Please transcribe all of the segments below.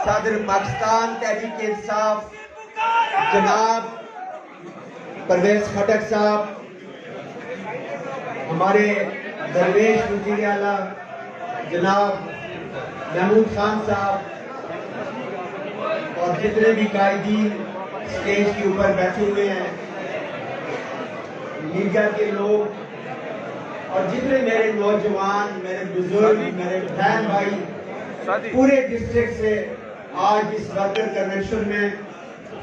صدر پاکستان تحریک انصاف جناب پرویز خٹک صاحب، ہمارے درویش وزیر اعلیٰ جناب محمود خان صاحب، اور جتنے بھی قائدین اسٹیج کے اوپر بیٹھے ہوئے ہیں، میڈیا کے لوگ، اور جتنے میرے نوجوان، میرے بزرگ، میرے بہن بھائی پورے ڈسٹرکٹ سے آج اس ورکر کنونشن میں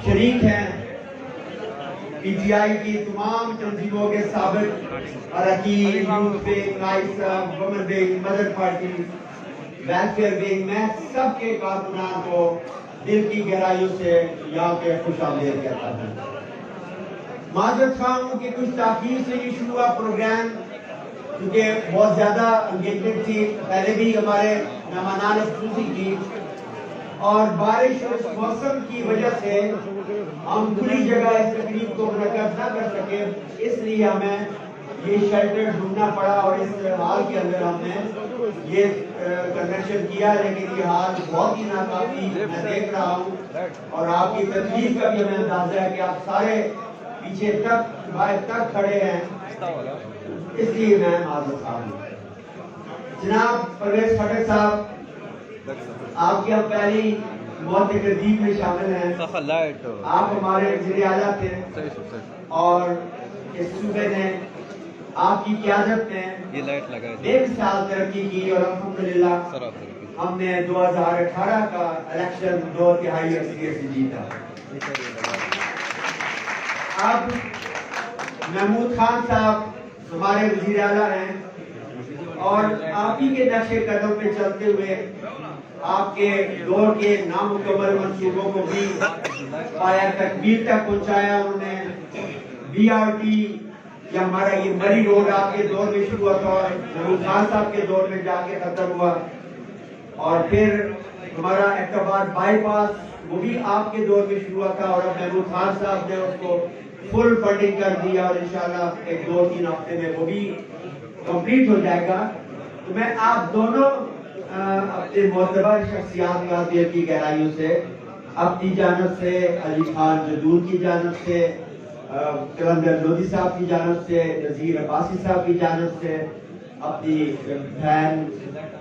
شریک ہیں، پی ٹی آئی کی تمام تنظیموں کے سابق اراکین، youth wing, AISA, women wing, mother party, welfare wing, میں سب کے کارکنان کو دل کی گہرائیوں سے یہاں پہ خوش آمدید کہتا ہوں۔ معذرت خواہ ہوں کہ کچھ تاخیر سے یہ شروع ہوا پروگرام، کیونکہ بہت زیادہ انگیجمنٹ تھی، پہلے بھی ہمارے مہمانان خصوصی کی، اور بارش اور اس موسم کی وجہ سے ہم کھلی جگہ اس تقریب کو منعقد نہ کر سکے، اس لیے ہمیں یہ شیلٹر ڈھونڈنا پڑا، اور اس حال کے اندر ہم نے یہ کنونشن کیا، لیکن یہ حال بہت ہی ناکافی میں دیکھ رہا ہوں، اور آپ کی تکلیف کا بھی ہمیں اندازہ ہے کہ آپ سارے پیچھے تک باہر تک کھڑے ہیں، اس لیے میں معذرت خواہ ہوں۔ جناب پرویز خٹک صاحب، آپ کی ہم پہلی موت تقریب میں شامل ہیں، آپ ہمارے وزیر اعلیٰ تھے، اور اس صوبے نے آپ کی قیادت میں 1 سال ترقی کی، اور الحمدللہ ہم نے 2018 کا الیکشن 2/3 اکثریت سے جیتا۔ اب محمود خان صاحب ہمارے وزیر اعلیٰ ہیں، اور آپ ہی کے نقش قدم پہ چلتے ہوئے آپ کے دور کے نامکمل منصوبوں کو بھی پایا تکمیل تک پہنچایا انہوں نے۔ بی آر ٹی یا ہمارا یہ مری روڈ آپ کے دور میں شروع ہوا تھا، اور محمود خان صاحب کے دور میں جا کے ختم ہوا، اور پھر ہمارا ایکٹاباد بائی پاس وہ بھی آپ کے دور میں شروع ہوا تھا، اور اب محمود خان صاحب نے اس کو فل فنڈنگ کر دیا، اور انشاءاللہ ایک 2-3 ہفتے میں وہ بھی کمپلیٹ ہو جائے گا۔ تو میں آپ دونوں اپنے معتبر شخصیات کا دل کی گہرائیوں سے، اپنی جانب سے علی خان جدود کی جانب سے، کلندر لودھی صاحب کی جانب سے، نذیر عباسی صاحب کی جانب سے، اپنی بہن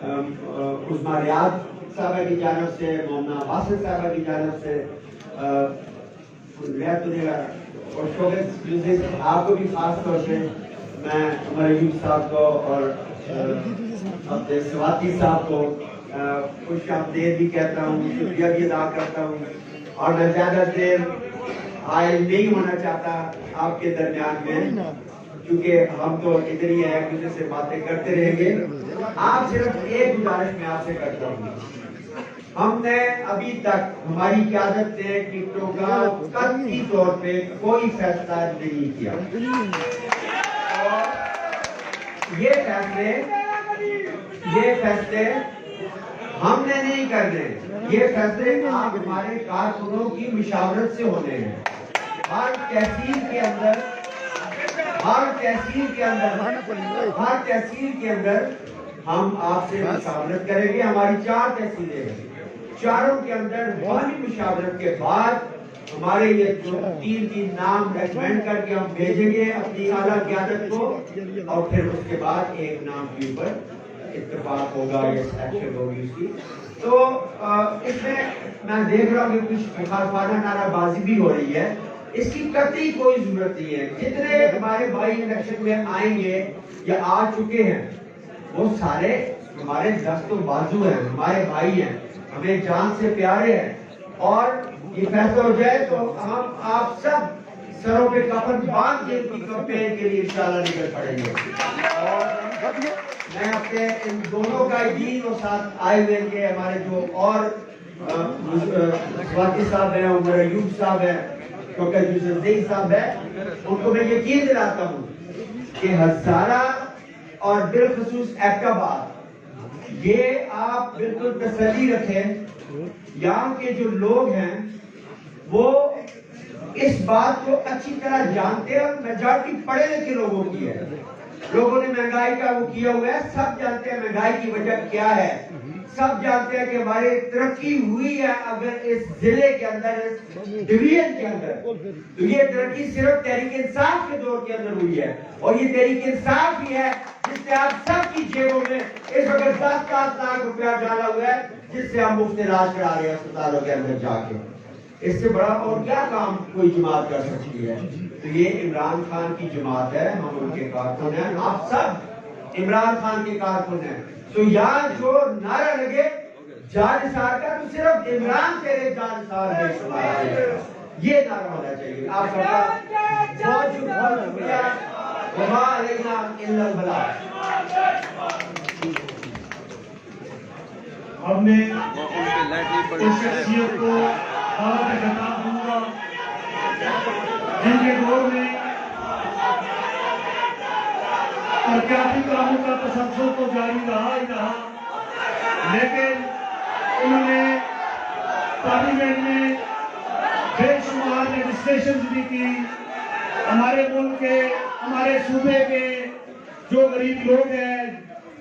عظمیٰ ریاض صاحبہ کی جانب سے، مومنہ باسط صاحبہ کی جانب سے، اور شوبز میوزک آپ کو بھی خاص طور سے میں عمر ایوب صاحب کو اور اپنے سواتی صاحب کو خوش آمدید بھی کہتا ہوں، شکریہ بھی ادا کرتا ہوں، اور میں زیادہ دیر حائل نہیں ہونا چاہتا آپ کے درمیان میں، کیونکہ ہم تو ادھر ہی ایک دوسرے سے باتیں کرتے رہیں گے۔ آپ صرف ایک گزارش میں آپ سے کرتا ہوں، ہم نے ابھی تک ہماری قیادت نے ٹکٹوں کا قطعی طور پہ کوئی فیصلہ نہیں کیا، اور یہ فیصلے ہم نے نہیں کرنے، یہ فیصلے آپ ہمارے کارکنوں کی مشاورت سے ہونے ہیں۔ ہر تحصیل کے اندر ہم آپ سے مشاورت کریں گے، ہماری 4 تحصیلیں ہیں، چاروں کے اندر والی مشاورت کے بعد ہمارے یہ 3 نام ریکمینڈ کر کے ہم بھیجیں گے اپنی اعلیٰ قیادت کو، اور پھر اس کے بعد ایک نام کے اوپر اتفاق ہوگا یا سلیکشن ہوگی اس کی۔ تو اس میں دیکھ رہا ہوں کہ کچھ مخالفانہ نعرہ بازی بھی ہو رہی ہے، اس کی قطعی کوئی ضرورت نہیں ہے۔ جتنے ہمارے بھائی الیکشن میں آئیں گے یا آ چکے ہیں، وہ سارے ہمارے دست و بازو ہیں، ہمارے بھائی ہیں، ہمیں جان سے پیارے ہیں، اور یہ فیصلہ ہو جائے تو ہم آپ سب سروں پہ کفن باندھ کے ان کی کمپین کے لیے انشاءاللہ نکل پڑیں گے۔ اور میں اپنے ان دونوں قائدین اور ساتھ آئے ہوئے کہ ہمارے جو اور سواتی صاحب ہیں، عمر ایوب صاحب ہیں، ڈاکٹر یوسف زئی صاحب ہیں، ان کو میں یقین دلاتا ہوں کہ ہزارہ اور بالخصوص ایبٹاباد، یہ آپ بالکل تسلی رکھیں، یہاں کے جو لوگ ہیں وہ اس بات کو اچھی طرح جانتے ہیں، اور میجارٹی پڑھے لکھے لوگوں کی ہے، لوگوں نے مہنگائی کا وہ کیا ہوا ہے. سب جانتے ہیں مہنگائی کی وجہ کیا ہے. سب جانتے ہیں کہ ہماری ترقی ہوئی ہے اگر اس ضلع کے اندر, اس ڈویژن کے اندر, تو یہ ترقی صرف تحریک انصاف کے دور کے اندر ہوئی ہے. اور یہ تحریک انصاف ہی ہے جس سے آپ سب کی جیبوں میں اس وقت 10-10 لاکھ روپیہ ڈالا ہوا ہے, جس سے ہم مفت علاج کرا رہے ہیں اسپتالوں کے اندر جا کے. اس سے بڑا اور کیا کام کوئی جماعت کر سکتی ہے؟ تو یہ عمران خان کی جماعت ہے, ہم ان کے کارکن ہیں, آپ سب عمران خان کے کارکن ہیں. تو یہاں جو نعرہ لگے جانثار کا, تو صرف عمران تیرے جانثار ہے, یہ نعرہ ہونا چاہیے. آپ سب کا بہت شکریہ. وما علینا الا البلاغ. اب میں اس شخصیت کو دعوت خطاب دوں گا جن کے دور میں ترقیاتی کاموں کا تسلسل تو جاری رہا ہی رہا, لیکن انہوں نے پارلیمنٹ میں بے شمار لیجسلیشنز بھی کی. ہمارے ملک کے, ہمارے صوبے کے جو غریب لوگ ہیں,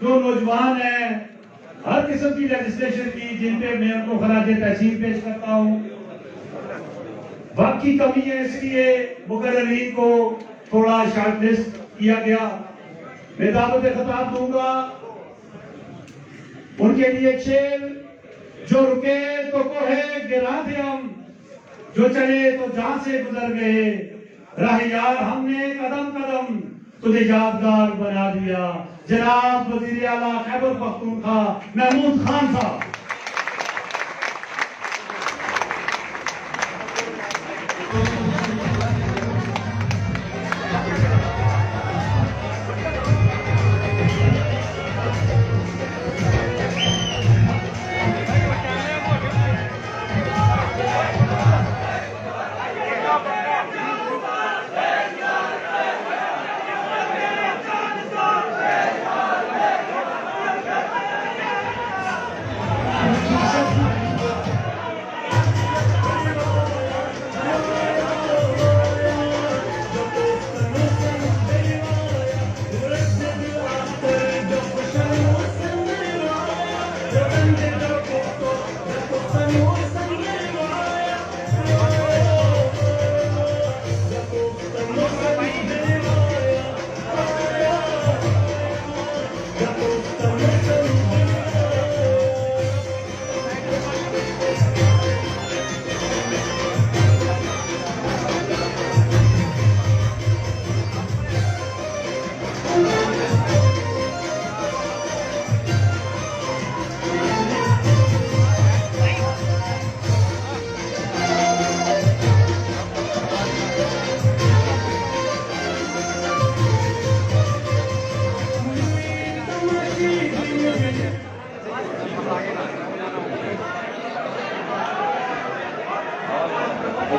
جو نوجوان ہیں, ہر قسم کی لیجسلیشن کی, جن پہ میں ان کو خراج تحسین پیش کرتا ہوں. وقت کی کمی ہے, اس لیے مقررین کو تھوڑا شارٹ لسٹ کیا گیا. میں دعوت خطاب دوں گا ان کے لیے شعر, جو رکے تو کوہ گراں تھے ہم, جو چلے تو جہاں سے گزر گئے, راہ یار ہم نے قدم قدم تجھے یادگار بنا دیا. جناب وزیر اعلیٰ خیبر پختونخوا محمود خان صاحب.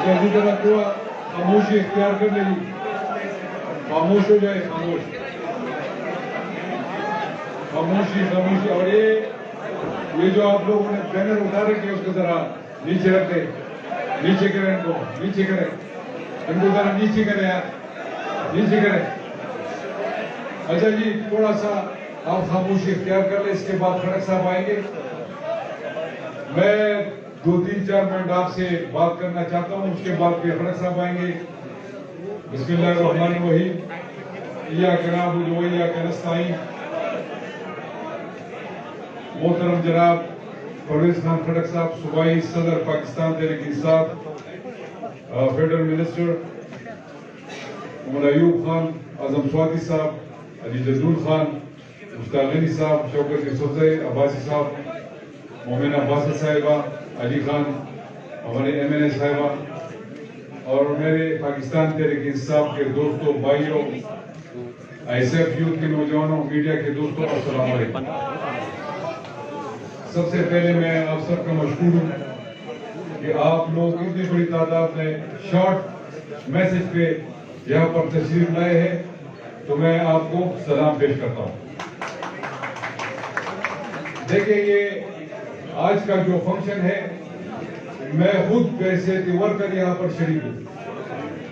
جلدی طرح دعا خاموشی اختیار کر لے, خاموش ہو جائے, خاموش, خاموشی خاموشی. اور یہ جو آپ لوگوں نے بینر اٹھا رکھے اس کو ذرا نیچے رکھ دیں, نیچے کریں, ان کو نیچے کریں, ان کو ذرا نیچے کریں یار, نیچے کریں. اچھا جی, تھوڑا سا آپ خاموشی اختیار کر لیں, اس کے بعد کھڑک صاحب آئیں گے. میں 2-3-4 منٹ آپ سے بات کرنا چاہتا ہوں, اس کے بعد پھر کھڑک صاحب آئیں گے. بسم اللہ الرحمن الرحیم. ایاک نعبد و ایاک نستعین. محترم جناب پرویز خان کھڑک صاحب, صوبائی صدر پاکستان تحریک انصاف, فیڈرل منسٹر عمر ایوب خان, اعظم سوادی صاحب, علی جدول خان, مشتاق غنی صاحب, شوکت یوسفزئی, عباسی صاحب, مومنہ باسط صاحبہ, علی خان, ہمارے MNA صاحبہ, اور میرے پاکستان تحریک انصاف کے دوستوں, بھائیوں, ISF یوتھ کے نوجوانوں, میڈیا کے دوستوں, السلام علیکم. سب سے پہلے میں آپ سب کا مشکور ہوں کہ آپ لوگ اتنی بڑی تعداد میں شارٹ میسج پہ یہاں پر تشریف لائے ہیں, تو میں آپ کو سلام پیش کرتا ہوں. دیکھیں, یہ آج کا جو فنکشن ہے, میں خود بحیثیت ورکر یہاں پر شریک ہوں.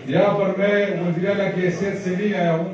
یہاں پر میں وزیر اعلیٰ کی حیثیت سے نہیں آیا ہوں,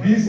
20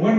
1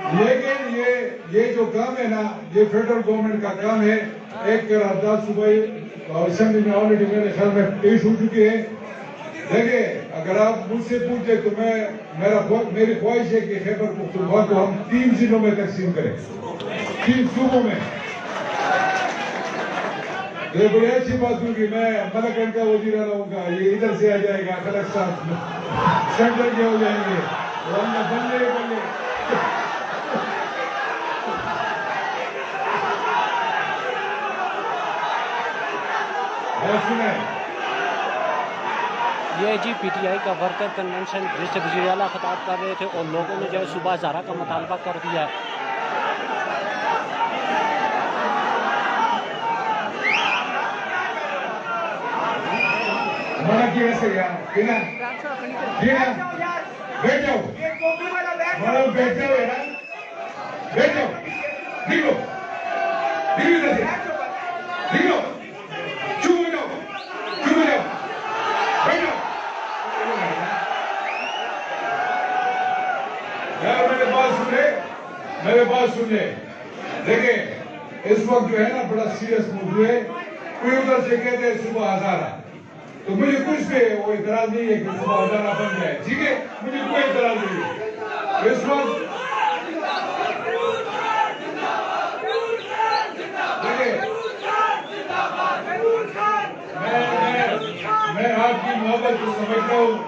لیکن یہ جو کام ہے نا یہ فیڈرل گورنمنٹ کا کام ہے. ایک قرارداد صوبائی اسمبلی میں آلریڈی میرے خیال میں پیش ہو چکی ہے. دیکھیں اگر آپ مجھ سے پوچھیں تو میری خواہش ہے کہ خیبر پختونخوا کو ہم 3 ضلعوں میں تقسیم کریں, 3 صوبوں میں. یہ بڑی اچھی بات ہوگی. میں ملکگڑھ کا وزیر رہوں گا, یہ ادھر سے آ جائے گا, خلق صاحب سینٹر کے ہو جائیں گے. بلے یہ جی پی ٹی آئی کا ورکر کنونشن جس سے وزیر اعلیٰ خطاب کر رہے تھے اور لوگوں نے جو ہے صوبہ ہزارہ کا مطالبہ کر دیا ہے. بیٹھ جاؤ, بیٹھ جاؤ, بیٹھ جاؤ, بیٹھ جاؤ, نکلو, نکلو, نکلو, چپ ہو جاؤ, چپ ہو جاؤ, بیٹھ جاؤ. یار میرے بات سنیں. دیکھیں اس وقت جو ہے نا بڑا سیریس موضوع ہے. کوئی ادھر سے کہتے ہیں صبح ہزارہ, تو مجھے کچھ پہ وہ اعتراض نہیں ہے کہ صبح ہزارہ بن جائے, ٹھیک ہے, مجھے کوئی اعتراض نہیں ہے. اس وقت میں آپ کی محبت کو سمجھتا ہوں.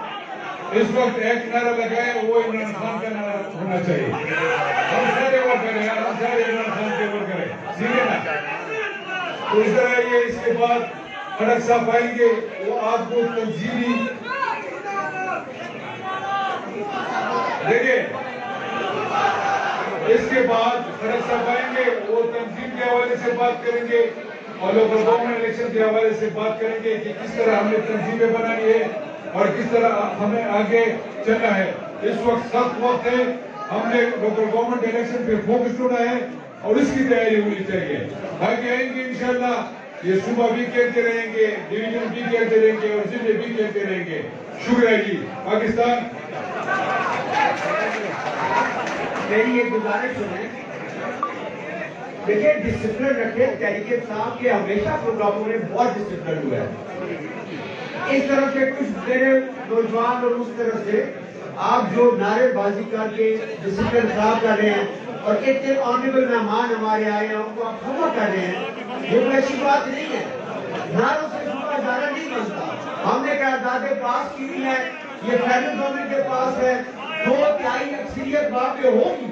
اس وقت ایک نعرہ لگائے وہ عمران خان کا نعرہ ہونا چاہیے. ہم سارے وہ کریں, ہم سارے عمران خان کے اوپر کریں, ٹھیک ہے نا. تو اس طرح یہ اس کے بعد خلق صاحب آئیں گے, وہ آپ کو تنظیمی دیکھیں. اس کے بعد خلق صاحب آئیں گے, وہ تنظیم کے حوالے سے بات کریں گے اور لوکل گورنمنٹ الیکشن کے حوالے سے بات کریں گے کہ کس طرح ہم نے تنظیمیں بنانی ہے اور کس طرح ہمیں آگے چلنا ہے. اس وقت سخت وقت ہے, ہم نے لوکل گورنمنٹ الیکشن پہ فوکس ہونا ہے اور اس کی تیاری ہونی چاہیے. آگے آئیں گے انشاءاللہ, یہ صوبہ بھی کہتے رہیں گے, ڈویژن بھی کہتے رہیں گے اور ضلع بھی کہتے رہیں گے. شکریہ جی. پاکستان میری ایک گزارش سنیں. دیکھیں ڈسپلن رکھیں. تحریک صاحب کے ہمیشہ پروگراموں میں بہت ڈسپلن ہوا ہے. اس طرف سے کچھ میرے نوجوان اور اس طرف سے آپ جو نعرے بازی کر کے ڈسپلن خراب کر رہے ہیں اور اتنے آنریبل مہمان ہمارے آئے ہیں ان کو آپ خفا کر رہے ہیں, یہ کوئی ایسی بات نہیں ہے. نعروں سے صوبہ ہزارہ نہیں بنتا. ہم نے قراردادیں پاس کی ہوئی ہیں, یہ فیڈرل گورنمنٹ کے پاس ہے. 2/3 اکثریت وہاں پہ ہوگی,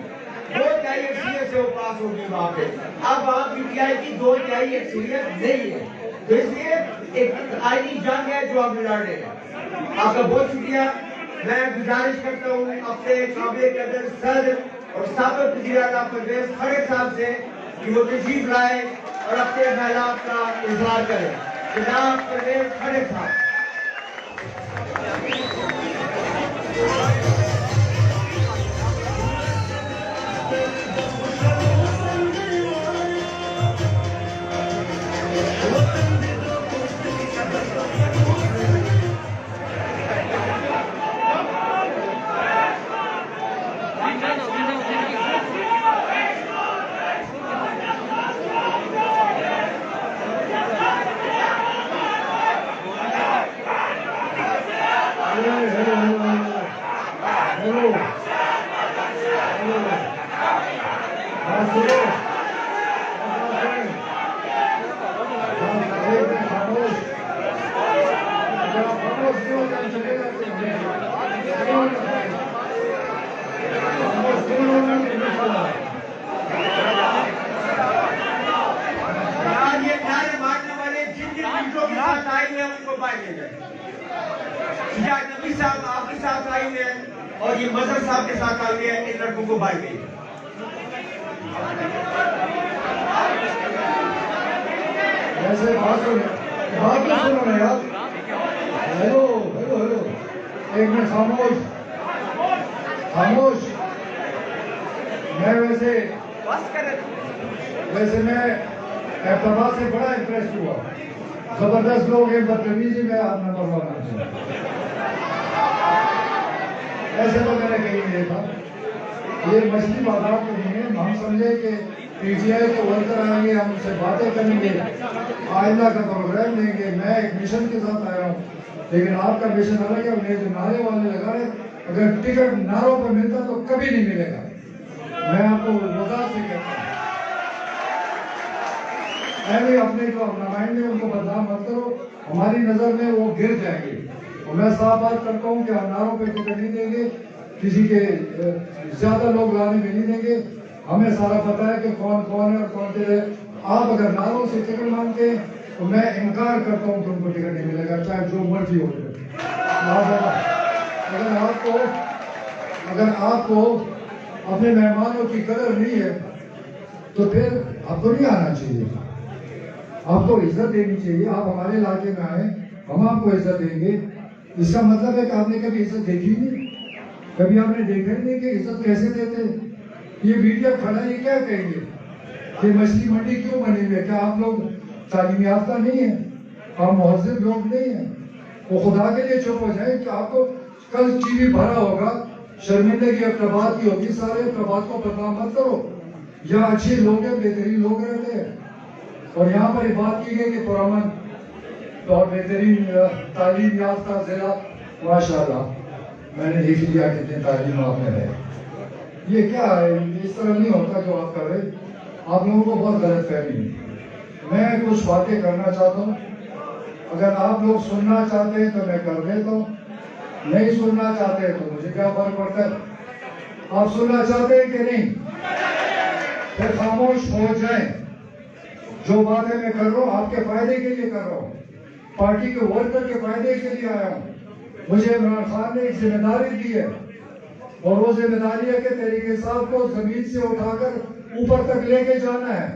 2/3 اکثریت سے وہ پاس ہوگی وہاں پہ. اب آپ پی ٹی آئی کی 2/3 اکثریت نہیں ہے, تو اس لیے ایک آئینی جنگ ہے جو ہم لڑ رہے ہیں. آپ کا بہت شکریہ. میں گزارش کرتا ہوں اپنے قابل قدر صدر اور سابق وزیر اعلیٰ پرویز خٹک صاحب سے کہ وہ تشریف لائے اور اپنے خیالات کا اظہار کریں. جناب پرویز خٹک صاحب. نبی صاحب آپ کے ساتھ آئی ہوئے ہیں اور یہ مظہر صاحب کے ساتھ آئی ہوئے ہیں, ان لڑکوں کو بائی گئی. ایسے بات سنو نا یار. ہیلو ہیلو ہیلو, ایک منٹ خاموش خاموش. میں ویسے میں احتماد سے بڑا امپریس ہوا. زبردست لوگ ہیں, بدتمیزی میں آپ نمبر 1 آتے ہیں. ایسے تو میں نے کہیں نہیں دیکھا. یہ مچھلی بازار تو نہیں ہے. ہم سمجھے کہ پی ٹی آئی کے ورکر آئیں گے, ہم سے باتیں کریں گے, آئندہ کا پروگرام دیں گے. میں ایک مشن کے ساتھ آیا ہوں, لیکن آپ کا مشن الگ ہے. انہیں جو نعرے والے لگا رہے, اگر ٹکٹ نعروں پر ملتا تو کبھی نہیں ملے گا. میں آپ کو وضاحت سے کہتا ہوں, ایوے اپنے جو نمائندے ان کو بدنام مت کرو. ہماری نظر میں وہ گر جائیں گے. اور میں صاف بات کرتا ہوں کہ ہم نعروں پہ ٹکٹ نہیں دیں گے, کسی کے زیادہ لوگ لانے میں نہیں دیں گے. ہمیں سارا پتا ہے کہ کون کون ہے اور کون دے. آپ اگر نعروں سے ٹکٹ مانگتے ہیں تو میں انکار کرتا ہوں کہ ان کو ٹکٹ نہیں ملے گا, چاہے جو مرضی ہو جائے. اگر آپ کو اپنے مہمانوں کی قدر نہیں ہے تو پھر آپ کو نہیں آنا چاہیے. آپ کو عزت دینی چاہیے. آپ ہمارے علاقے میں آئے, ہم آپ کو عزت دیں گے. اس کا مطلب ہے کہ آپ نے کبھی عزت دیکھی نہیں, کبھی آپ نے دیکھا نہیں کہ عزت کیسے دیتے. یہ میڈیا کھڑا یہ کیا کہیں گے کہ مچھلی منڈی کیوں بنی ہوئی ہے؟ کیا آپ لوگ تعلیم یافتہ نہیں ہیں؟ آپ مہذب لوگ نہیں ہیں؟ وہ خدا کے لیے چپ ہو جائیں کہ آپ کو کل ٹی وی بھرا ہوگا, شرمندگی اقتباس کی ہوگی. سارے اقتباس کو بدنام مت کرو. یہاں اچھے لوگ ہیں, بہترین لوگ رہتے ہیں. اور یہاں پر یہ بات کی گئی کہ پرامن اور بہترین تعلیم یافتہ ضلع, ماشاءاللہ میں نے دیکھ لیا کتنے تعلیم آپ میں ہے. یہ کیا ہے؟ اس طرح نہیں ہوتا جو آپ کر رہے. آپ لوگوں کو بہت غلط فہمی ہے. میں کچھ باتیں کرنا چاہتا ہوں, اگر آپ لوگ سننا چاہتے ہیں تو میں کر دیتا ہوں, نہیں سننا چاہتے تو مجھے کیا فرق پڑتا ہے. آپ سننا چاہتے ہیں کہ نہیں؟ پھر خاموش ہو جائیں. جو باتیں میں کر رہا ہوں آپ کے فائدے کے لیے کر رہا ہوں, پارٹی کے ورکر کے فائدے کے لیے آیا ہوں. مجھے عمران خان نے ایک ذمہ داری دی ہے, اور وہ ذمہ داری ہے کہ تحریک انصاف کو زمین سے اٹھا کر اوپر تک لے کے جانا ہے.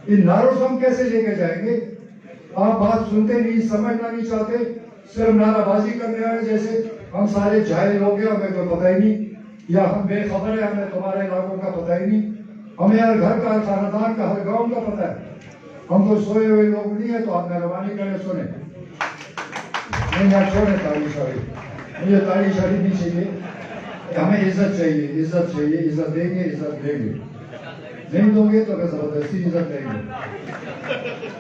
ان نعروں سے ہم کیسے لے کے جائیں گے؟ آپ بات سنتے نہیں, سمجھنا نہیں چاہتے, صرف نعرہ بازی کرنے والے جیسے ہم سارے جاہل ہو گئے, ہمیں کوئی پتہ ہی نہیں, یا ہم بے خبر ہیں, ہمیں تمہارے علاقوں کا پتہ ہی نہیں. ہمیں ہر گھر کا, ہر خاندان کا, ہر گاؤں کا پتہ ہے. ہم تو سوئے ہوئے لوگ نہیں ہیں. تو آپ مہربانی کریں سنیں. نہیں آپ چھوڑیں تاریخ شریف, مجھے تاریخ شریف نہیں چاہیے. ہمیں عزت چاہیے, عزت چاہیے. عزت دیں گے, عزت دیں گے. نہیں دو گے تو پھر زبردستی عزت دیں گے,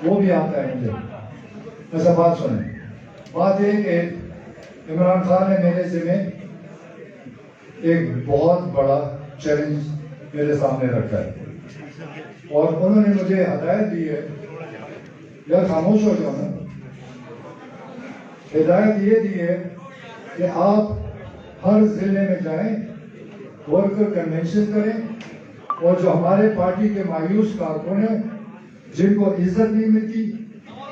وہ بھی آتا ہے مجھے. ایسا بات سنیں. بات یہ کہ عمران خان نے میرے ذمہ ایک بہت بڑا چیلنج میرے سامنے رکھا ہے, اور انہوں نے مجھے ہدایت دی ہے. یار خاموش ہو جاؤ نا. ہدایت یہ دی ہے کہ آپ ہر ضلع میں جائیں, ورکر کنونشن کریں, اور جو ہمارے پارٹی کے مایوس کارکن ہیں, جن کو عزت نہیں ملتی,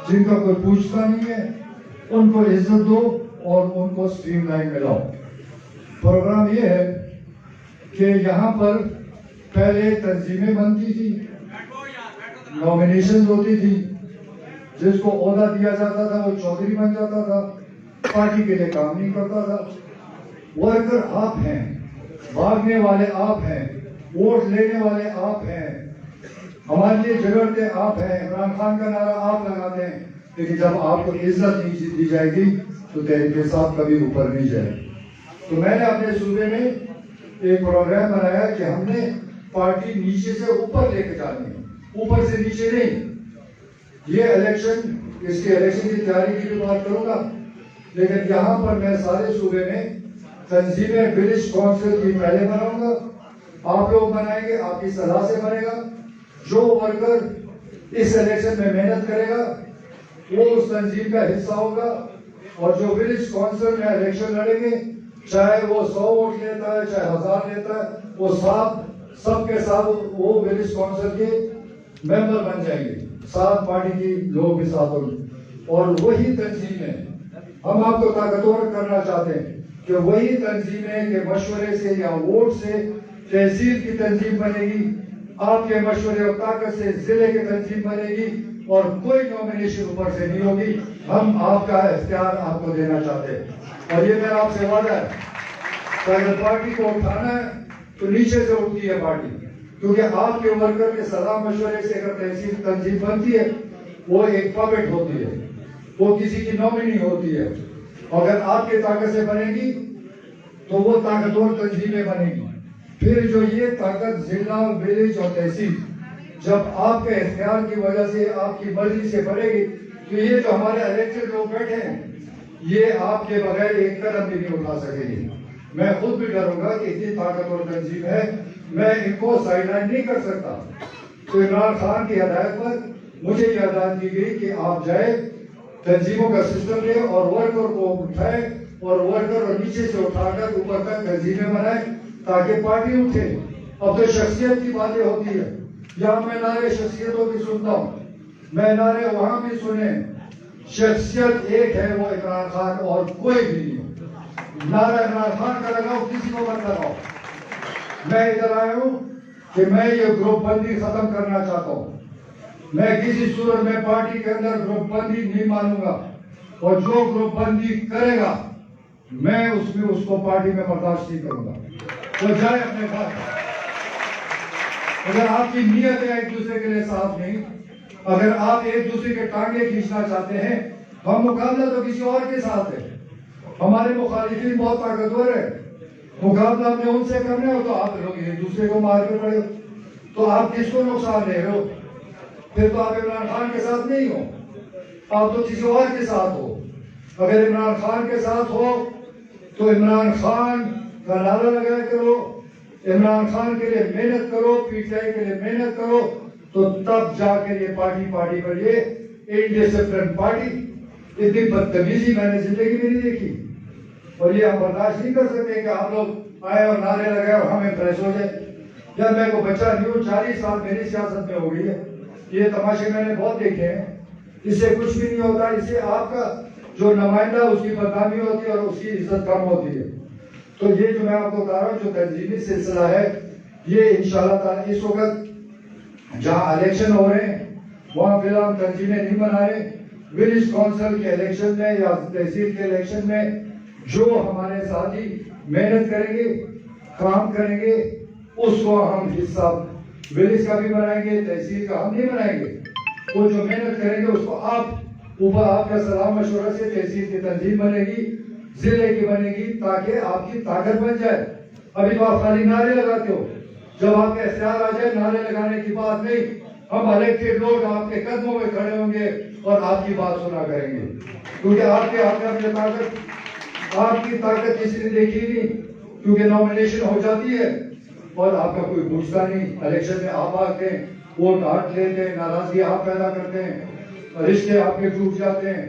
جن کا کوئی پوچھتا نہیں ہے, ان کو عزت دو اور ان کو سٹریم لائن میں لاؤ. پروگرام یہ ہے کہ یہاں پر پہلے تنظیمیں بنتی تھی, نومینیشن ہوتی تھی, جس کو عہدہ دیا جاتا تھا وہ چودھری بن جاتا تھا, پارٹی کے لیے کام نہیں کرتا تھا. ورکر آپ ہیں, بھاگنے والے آپ ہیں, ووٹ لینے والے آپ ہیں, ہمارے لیے جھگڑتے آپ ہیں, عمران خان کا نعرہ آپ لگاتے ہیں. لیکن جب آپ کو عزت نہیں دی جائے گی تو تحریک انصاف کبھی اوپر نہیں جائے. تو میں نے اپنے صوبے میں ایک پروگرام بنایا کہ ہم نے پارٹی نیچے سے اوپر لے کے جانی ہے, اوپر سے نیچے نہیں. یہ الیکشن, اس کے الیکشن کی تیاری کی بھی بات کروں گا, لیکن یہاں پر میں سارے صوبے میں تنظیمیں ولیج کونسل کی پہلے بناؤں گا. آپ لوگ بنائیں گے, آپ کی صلاح سے بنے گا. جو ورکر اس الیکشن میں محنت کرے گا وہ اس تنظیم کا حصہ ہوگا, اور جو ولیج کونسل میں الیکشن لڑیں گے, چاہے وہ 100 ووٹ لیتا ہے چاہے 1000 لیتا ہے, وہ سب کے ساتھ وہ ولیج کونسل کے ممبر بن جائیں گے. 7 پارٹی کی لوگ بھی ساتھ ہوں گے, اور وہی تنظیمیں ہم آپ کو طاقتور کرنا چاہتے ہیں کہ وہی تنظیمیں کے مشورے سے یا ووٹ سے تحصیل کی تنظیم بنے گی, آپ کے مشورے اور طاقت سے ضلع کی تنظیم بنے گی, اور کوئی نومینیشن اوپر سے نہیں ہوگی. ہم آپ کا اختیار آپ کو دینا چاہتے ہیں, اور یہ میرا آپ سے وعدہ ہے کہ اگر پارٹی کو اٹھانا ہے تو نیچے سے اٹھتی ہے پارٹی, کیونکہ آپ کے ورکر کے صلاح مشورے سے اگر تحصیل تنظیم بنتی ہے وہ ایک پپٹ ہوتی ہے, وہ کسی کی نومینی ہوتی ہے. اگر آپ کی طاقت سے بنے گی تو وہ طاقتور تنظیمیں بنے گی. پھر جو یہ طاقت ضلع ولیج اور تحصیل جب آپ کے اختیار کی وجہ سے آپ کی مرضی سے بڑھے گی تو یہ جو ہمارے الیکٹڈ لوگ بیٹھے ہیں یہ آپ کے بغیر ایک قدم بھی نہیں اٹھا سکے گی. میں خود بھی ڈروں گا کہ اتنی طاقتور تنظیم ہے میں ان کو سائیڈ لائن نہیں کر سکتا. تو عمران خان کی ہدایت پر مجھے یہ ہدایت دی گئی کہ آپ جائے تنظیموں کا سسٹم لے اور ورکر کو اٹھائے اور ورکر اور نیچے سے اٹھا کر اوپر تک تنظیمیں بنائے تاکہ پارٹی اٹھے. اب تو شخصیت کی باتیں ہوتی ہے. یہاں میں نعرے شخصیتوں کی سنتا ہوں, میں نعرے وہاں بھی سنے. شخصیت ایک ہے, وہ عمران خان اور کوئی بھی نہیں. نعرہ عمران خان کا لگاؤ, کسی کو مت لگاؤ. میں ادھر آیا ہوں کہ میں یہ گروپ بندی ختم کرنا چاہتا ہوں. میں کسی صورت میں پارٹی کے اندر گروپ بندی نہیں مانوں گا, اور جو گروپ بندی کرے گا میں اس کو پارٹی میں برداشت نہیں کروں گا. تو جائے اپنے پاس. اگر آپ کی نیت ہے ایک دوسرے کے لیے صاف نہیں, اگر آپ ایک دوسرے کے ٹانگے کھینچنا چاہتے ہیں, ہم مقابلہ تو کسی اور کے ساتھ ہے. ہمارے مخالفین بہت طاقتور ہے, مقابلہ ہم نے ان سے کرنا ہے, تو آپ لوگ ایک دوسرے کو مار کے پڑے ہو, تو آپ کس کو نقصان دے رہے ہو؟ پھر تو آپ عمران خان کے ساتھ نہیں ہو, آپ تو کسی اور کے ساتھ ہو. اگر عمران خان کے ساتھ ہو تو عمران خان کا نعرہ لگایا کرو, عمران خان کے لیے محنت کرو, پی ٹی آئی کے لیے محنت کرو, تو تب جا کے یہ پارٹی پر یہ انڈسپلن پارٹی. اتنی بدتمیزی میں نے زندگی میں نہیں دیکھی, اور یہ ہم برداشت نہیں کر سکتے کہ آپ لوگ آئے اور نعرے لگائے اور ہمیں پریس ہو جائے. جب میں کو بچہ نہیں ہوں, 40 سال میری سیاست میں ہو گئی ہے, یہ تماشے میں نے بہت دیکھے ہیں. اس سے کچھ بھی نہیں ہوتا, اس سے آپ کا جو نمائندہ اس کی بدنامی ہوتی ہے اور اس کی عزت کم ہوتی ہے. تو یہ جو میں آپ کو بتا رہا ہوں جو تنظیمی سلسلہ ہے, یہ انشاءاللہ تعالی اس وقت جہاں الیکشن ہو رہے ہیں وہاں فی الحال تنظیمیں نہیں بنا رہے. ولیج کونسل کے الیکشن میں یا تحصیل کے الیکشن میں جو ہمارے ساتھی محنت کریں گے, کام کریں گے, اس کو ہم حصہ ولیج کا بھی بنائیں گے, تحصیل کا ہم نہیں بنائیں گے. وہ جو محنت کریں گے اس کو آپ اوپر آپ کا صلاح مشورہ سے تحصیل کی تنظیم بنے گی, ضلع کی بنے گی, تاکہ آپ کی طاقت بن جائے. ابھی تو آپ خالی نعرے لگاتے ہو, جب آپ کا اختیار آ جائے نعرے لگانے کی بات نہیں, ہم الیکٹڈ لوگ آپ کے قدموں میں کھڑے ہوں گے اور آپ کی بات سنا کریں گے, کیونکہ آپ کے ہاتھ میں طاقت, آپ کی طاقت کسی نے دیکھی نہیں. کیونکہ نامینیشن ہو جاتی ہے اور آپ کا کوئی پوچھتا نہیں, الیکشن میں آپ آتے ہیں, ووٹ ہاتھ لیتے ہیں, ناراضگی آپ پیدا کرتے ہیں, رشتے آپ کے ٹوٹ جاتے ہیں,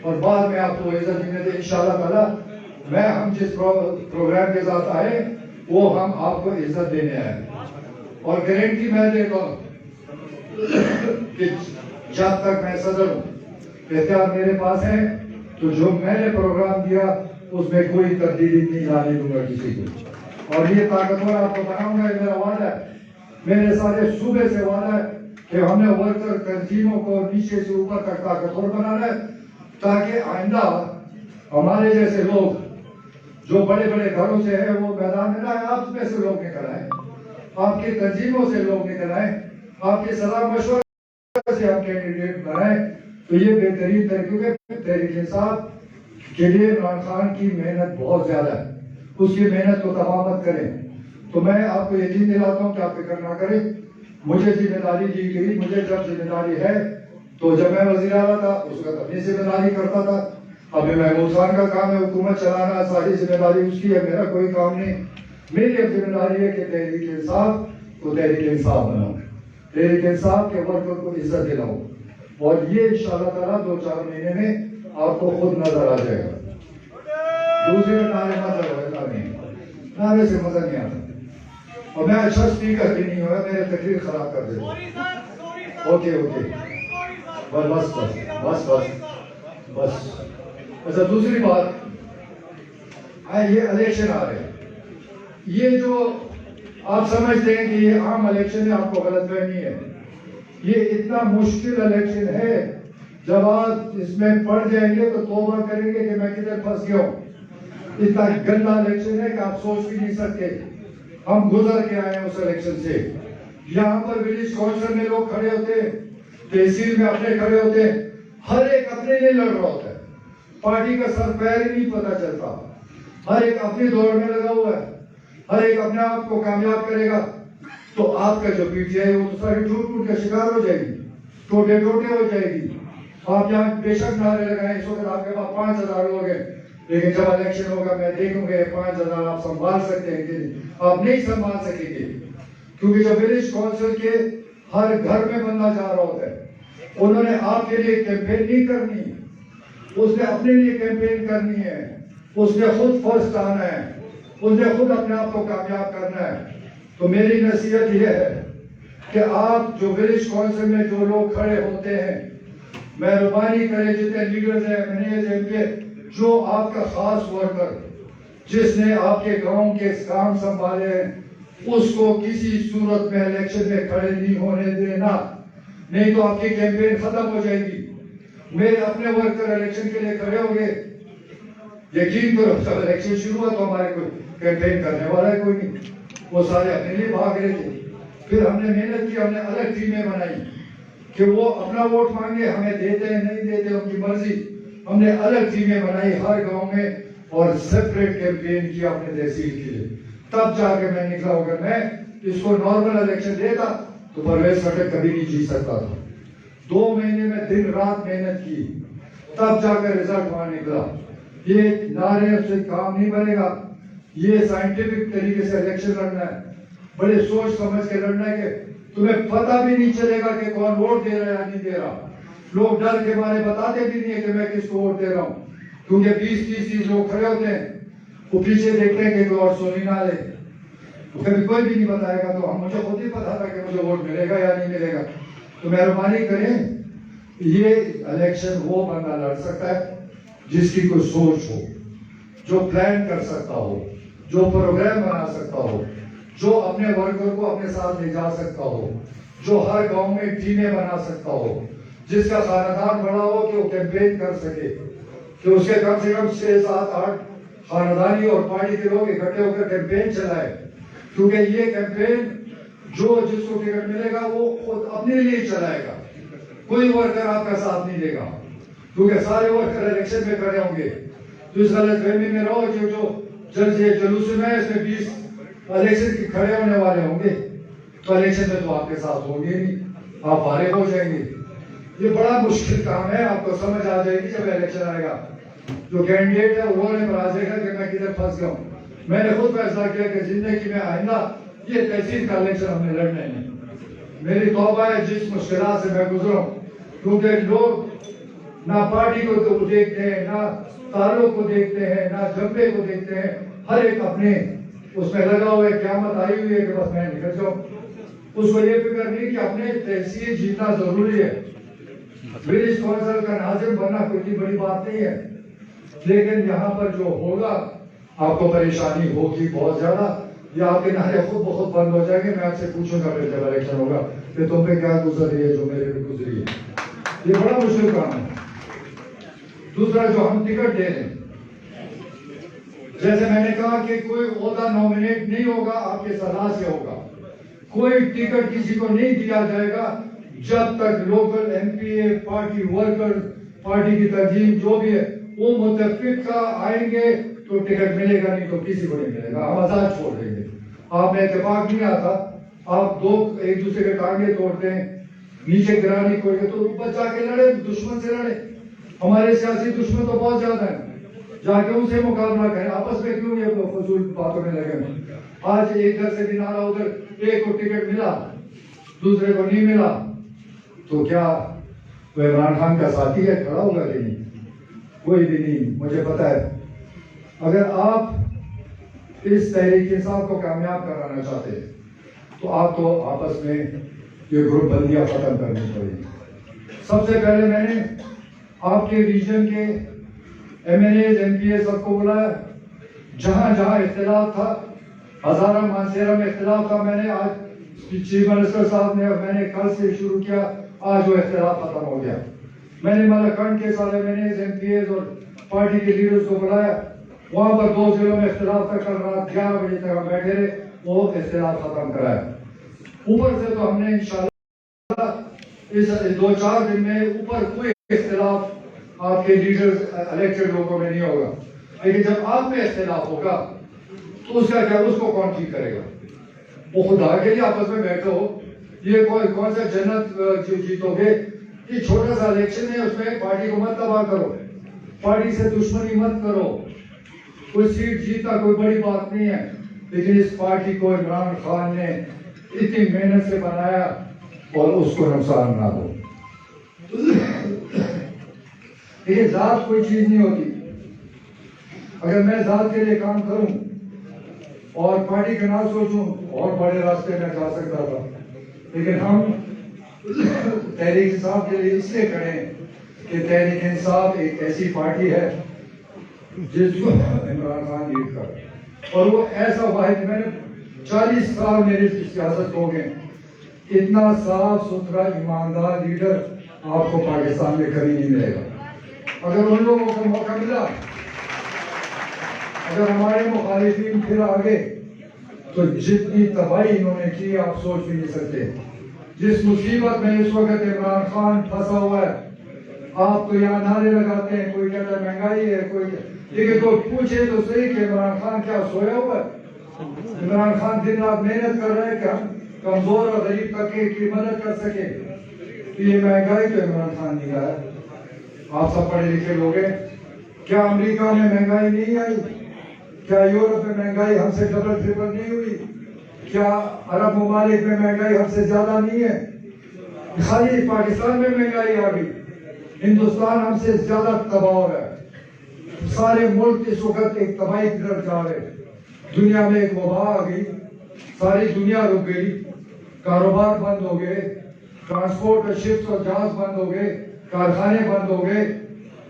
اور بعد میں آپ کو عزت نہیں دیتے. انشاءاللہ تعالی میں ہم جس پروگرام کے ساتھ آئے وہ ہم آپ کو عزت دینے آئے, اور گارنٹی میں دیتا ہوں کہ جب تک میں صدر ہوں, اختیار میرے پاس ہے, تو جو میں نے پروگرام دیا اس میں کوئی تبدیلی نہیں لانے دوں گا کسی کو. اور یہ طاقتور آپ کو بناؤں گا, یہ میرا وعدہ ہے, میرے سارے صوبے سے وعدہ ہے کہ ہم نے ورکر تنظیموں کو نیچے سے اوپر تک طاقتور بنانا ہے, تاکہ آئندہ ہمارے جیسے لوگ جو بڑے بڑے گھروں سے ہیں وہ میدان میں نہ آئے, آپ میں سے لوگ نکل آئے, آپ کی تنظیموں سے لوگ نکل آئے, آپ کے صلاح مشورہ سے ہم کینڈیڈیٹ بنائیں. تو یہ بہترین ہے, کیونکہ تحریک انصاف کے لیے عمران خان کی محنت بہت زیادہ ہے, اس کی محنت کو تباہ مت کریں. تو میں آپ کو یقین دلاتا ہوں کہ آپ فکر نہ کریں. مجھے ذمہ داری دی گئی, مجھے جب ذمہ داری ہے, تو جب میں وزیر اعلیٰ تھا اس وقت اپنی ذمہ داری کرتا تھا. ابھی محمود خان کا کام ہے حکومت چلانا, ساری ذمہ داری اس کی ہے, میرا کوئی کام نہیں. میری اب ذمہ داری ہے کہ تحریک انصاف کو تحریک انصاف بناؤں, تحریک انصاف کے ورکر کو عزت دلاؤں, اور یہ انشاءاللہ تعالیٰ 2-4 مہینے میں آپ کو خود نظر آ جائے گا. دوسرے نعرے مت لگانا نہیں, نعرے سے مزہ نہیں آتا. اور میں اچھا اسپیکر بھی نہیں ہوا, میرے تقریر خراب کر دیتا. اوکے بس بس بس بس بس. اچھا دوسری بات, یہ الیکشن آ رہے ہیں, یہ جو آپ سمجھتے ہیں کہ یہ عام الیکشن ہے, آپ کو غلط فہمی ہے. یہ اتنا مشکل الیکشن ہے, جب آپ اس میں پڑ جائیں گے تو توبہ کریں گے کہ میں کدھر پھنس گیا ہوں. اتنا گندا الیکشن ہے کہ آپ سوچ بھی نہیں سکتے. ہم گزر کے آئے ہیں اس الیکشن سے. یہاں پر ولیج کونسل میں لوگ کھڑے ہوتے ہیں, تحصیل میں اپنے کھڑے ہوتے ہیں, ہر ایک اپنے لیے لڑ رہا ہوتا ہے, پارٹی کا سر پیر ہی نہیں پتا چلتا, ہر ایک اپنی دوڑ میں لگا ہوا ہے, ہر ایک اپنے آپ کو کامیاب کرے گا تو آپ کا جو پی ٹی آئی ہے وہ تو ساری ٹوٹ کا شکار ہو جائے گی، ٹوٹے ٹوٹے ہو جائے گی۔ آپ یہاں بے شک نعرے لگائیں، اس وقت آپ کے پاس 5,000 لوگ ہیں، لیکن جب الیکشن ہوگا میں دیکھوں گا 5,000 آپ سنبھال سکتے ہیں کہ نہیں؟ آپ نہیں سنبھال سکیں گے، کیونکہ جو ولیج کونسل کے ہر گھر میں بندہ جا رہا ہوتا ہے، انہوں نے آپ کے لیے کیمپین نہیں کرنی، اس نے اپنے لیے کیمپین کرنی ہے، اس نے خود فرسٹ آنا ہے، اس نے خود اپنے آپ کو کامیاب کرنا ہے۔ تو میری نصیحت یہ ہے کہ آپ جو ولیج کونسل میں جو لوگ کھڑے ہوتے ہیں، مہربانی کریں جتنے لیڈرز ہیں، ایم پی، جو آپ کا خاص ورکر جس نے آپ کے گاؤں کے کام سنبھالے ہیں، اس کو کسی صورت میں الیکشن میں کھڑے نہیں ہونے دینا، نہیں تو آپ کی کیمپین ختم ہو جائے گی۔ میرے اپنے ورکر الیکشن کے لیے کھڑے ہو گئے، یقین کرو جب الیکشن شروع ہوا تو ہمارے کوئی کیمپین کرنے والا ہے کوئی نہیں، وہ سارے اپنے لیے بھاگ رہے تھے۔ پھر ہم نے محنت کی، ہم نے الگ ٹیمیں بنائی کہ وہ اپنا ووٹ مانگے، ہمیں دیتے ہیں نہیں دیتے ان کی مرضی، ہم نے الگ ٹیمیں بنائی ہر گاؤں میں اور سیپریٹ کیمپین کی اپنے تحصیل کے لیے، تب جا کے میں نکلا۔ اگر میں اس کو نارمل الیکشن دیتا تو پرویز خٹک کبھی نہیں جیت سکتا تھا۔ 2 مہینے میں دن رات محنت کی، تب جا کر رزلٹ وہاں نکلا۔ یہ نعرے سے کام نہیں بنے گا، یہ سائنٹیفک طریقے سے الیکشن لڑنا ہے، بڑے سوچ سمجھ کے لڑنا ہے کہ تمہیں پتہ بھی نہیں چلے گا کہ کون ووٹ دے رہا ہے یا نہیں دے رہا۔ لوگ ڈر کے بارے بتاتے بھی نہیں ہے کہ میں کس کو ووٹ دے رہا ہوں، کیونکہ 20-30 لوگ کھڑے ہوتے ہیں، وہ پیچھے دیکھتے ہیں کہ کوئی اور سونی نہ لے، تو کبھی کوئی بھی نہیں بتائے گا۔ تو مجھے خود ہی پتا تھا کہ مجھے ووٹ ملے گا یا نہیں ملے گا۔ تو مہربانی کریں، یہ الیکشن وہ بندہ لڑ سکتا ہے جس کی کوئی سوچ ہو، جو پلان کر سکتا ہو، جو پروگرام بنا سکتا ہو، جو اپنے ورکر کو اپنے ساتھ لے جا سکتا ہو، جو ہر گاؤں میں ٹیمیں بنا سکتا ہو، جس کا خاندان بڑا ہو کہ وہ کیمپین کر سکے، کہ اس کے کم سے کم 6-7-8 خاندانی اور پارٹی کے لوگ اکٹھے ہو کر کیمپین چلائے، کیونکہ یہ کیمپین جو جس کو ٹکٹ ملے گا وہ خود اپنے لیے چلائے گا، کوئی ورکر آپ کا ساتھ نہیں دے گا، کیونکہ سارے ورکر الیکشن میں کھڑے ہوں گے۔ تو اس غلط فہمی میں رہو جو جلسے جلوس میں اس میں 20 الیکشن کے کھڑے ہونے والے ہوں گے، تو الیکشن میں تو آپ کے ساتھ ہوں گے نہیں، آپ فارغ ہو جائیں گے۔ یہ بڑا مشکل کام ہے، آپ کو سمجھ آ جائے گی جب الیکشن آئے گا۔ جو کینڈیڈیٹ ہے وہ نے پر آ جائے گا کہ میں کدھر پھنس گیا ہوں۔ میں نے خود فیصلہ کیا کہ زندگی میں آئندہ یہ تحصیل کا الیکشن ہم نے لڑنا نہیں۔ میری توبہ ہے جس مشکلات سے میں گزرا ہوں، کیونکہ لوگ نہ پارٹی کو دیکھتے ہیں، نہ تعلق کو دیکھتے ہیں، نہ جبے کو دیکھتے ہیں، ہر ایک اپنے اس میں لگا ہوا ہے، قیامت آئی ہوئی ہے کہ بس میں نکل جاؤں۔ اس کو یہ فکر نہیں کہ اپنے تحصیل جیتنا ضروری ہے۔ ولیج کونسل کا ناظم بننا کوئی بڑی بات نہیں ہے، لیکن یہاں پر جو ہوگا آپ کو پریشانی ہوگی بہت زیادہ، یا آپ کے نعرے خود بخود بند ہو جائیں گے۔ میں آپ سے پوچھوں گا پھر جب الیکشن ہوگا کہ تم پہ کیا گزر رہی ہے جو میرے پہ گزری ہے۔ یہ بڑا مشکل کام ہے۔ دوسرا جو ہم ٹکٹ دے رہے ہیں، جیسے میں نے کہا کہ کوئی عہدہ نومینیٹ نہیں ہوگا، آپ کے صلاح سے ہوگا۔ کوئی ٹکٹ کسی کو نہیں دیا جائے گا جب تک لوکل ایم پی اے، پارٹی ورکر، پارٹی کی تنظیم جو بھی ہے وہ متفق کا آئیں گے تو ٹکٹ ملے گا، نہیں تو کسی کو نہیں ملے گا، ہم آزاد چھوڑ دیں گے۔ آپ میں اتفاق نہیں آتا، آپ دو ایک دوسرے کے ٹانگے توڑتے ہیں، نیچے گرانی کوئی تو اوپر جا کے لڑے، دشمن سے لڑے۔ ہمارے سیاسی دشمن تو بہت زیادہ ہیں، جا کے ان سے مقابلہ کریں، آپس میں کیوں یہ فضول باتوں میں لگے ہیں۔ آج ایک گھر سے بھی نعرہ ادھر، ایک کو ٹکٹ ملا دوسرے کو نہیں ملا، تو کیا وہ عمران خان کا ساتھی ہے، کھڑا ہوگا کہ نہیں؟ کوئی بھی نہیں۔ مجھے پتا ہے اگر آپ اس تحریک انصاف کو کامیاب کرانا چاہتے ہیں تو آپ کو آپس میں یہ گروپ بندیاں ختم کرنی پڑے گی۔ سب سے پہلے میں نے آپ کے ریجن کے ایم این اے، ایم پی اے سب کو بلایا، جہاں جہاں اختلاف تھا، ہزارہ مانسیرہ میں اختلاف تھا، میں نے آج چیف منسٹر صاحب نے میں نے کل سے شروع کیا، آج وہ اختلاف ختم ہو گیا۔ میں نے ملاکنڈ کے سارے ایم این اے، ایم پی اے اور پارٹی کے لیڈرز کو بلایا، وہاں پر 2 ضلعوں میں اختلاف تھا، کل رات 11 بجے تک ہم بیٹھے رہے، وہ اختلاف ختم کرایا۔ اوپر سے تو ہم نے انشاءاللہ اس 2-4 دن میں اوپر کوئی اختلاف آپ کے لیڈرز الیکٹڈ لوگوں میں نہیں ہوگا، لیکن جب آپ میں اختلاف ہوگا تو اس کا کیا, اس کو کون ٹھیک کرے گا؟ وہ خدا کے لیے آپس میں بیٹھو, یہ کون سا جنت جیتو گے؟ یہ چھوٹا سا الیکشن ہے, اس میں پارٹی کو مت تباہ کرو, پارٹی سے دشمنی مت کرو. کوئی سیٹ جیتا کوئی بڑی بات نہیں ہے, لیکن اس پارٹی کو عمران خان نے اتنی محنت سے بنایا اور اس کو نقصان نہ دو. یہ ذات کوئی چیز نہیں ہوتی. اگر میں ذات کے لیے کام کروں اور پارٹی کا نام سوچوں, اور بڑے راستے میں جا سکتا تھا, لیکن ہم تحریک انصاف کے لیے اس لیے کھڑے ہیں کہ تحریک انصاف ایک ایسی پارٹی ہے جس کو عمران خان لیڈ کر, اور وہ ایسا واحد, میں نے 40 سال میری سیاست ہو گئے, اتنا صاف ستھرا ایماندار لیڈر آپ کو پاکستان میں کبھی نہیں ملے گا. اگر ان لوگوں کو موقع ملا, اگر ہمارے مخالفین پھر آگے, تو جتنی تباہی انہوں نے کی آپ سوچ بھی نہیں سکتے. جس مصیبت میں اس وقت عمران خان پھنسا ہوا ہے, آپ تو یہاں نعرے لگاتے ہیں, کوئی کہتا ہے مہنگائی ہے, کوئی, لیکن کوئی پوچھے تو صحیح کہ عمران خان کیا سویا ہوا ہے؟ عمران خان دن رات محنت کر رہے ہیں کہ ہم کمزور اور غریب طبقے کی مدد کر سکے. یہ مہنگائی تو عمران خان نہیں لایا. آپ سب پڑھے لکھے لوگ ہیں, کیا امریکہ میں مہنگائی نہیں آئی؟ کیا یورپ میں مہنگائی ہم سے ڈبل ٹرپل نہیں ہوئی؟ کیا عرب ممالک میں مہنگائی ہم سے زیادہ نہیں ہے؟ خالی پاکستان میں مہنگائی آ گئی, ہندوستان ہم سے زیادہ تباہ ہو رہا ہے. سارے ملک اس وقت ایک تباہی کی طرف جا رہے ہیں. دنیا میں ایک وبا آ گئی, ساری دنیا رک گئی, کاروبار بند ہو گئے, ٹرانسپورٹ اور شپس اور جہاز بند ہو گئے, کارخانے بند ہو گئے.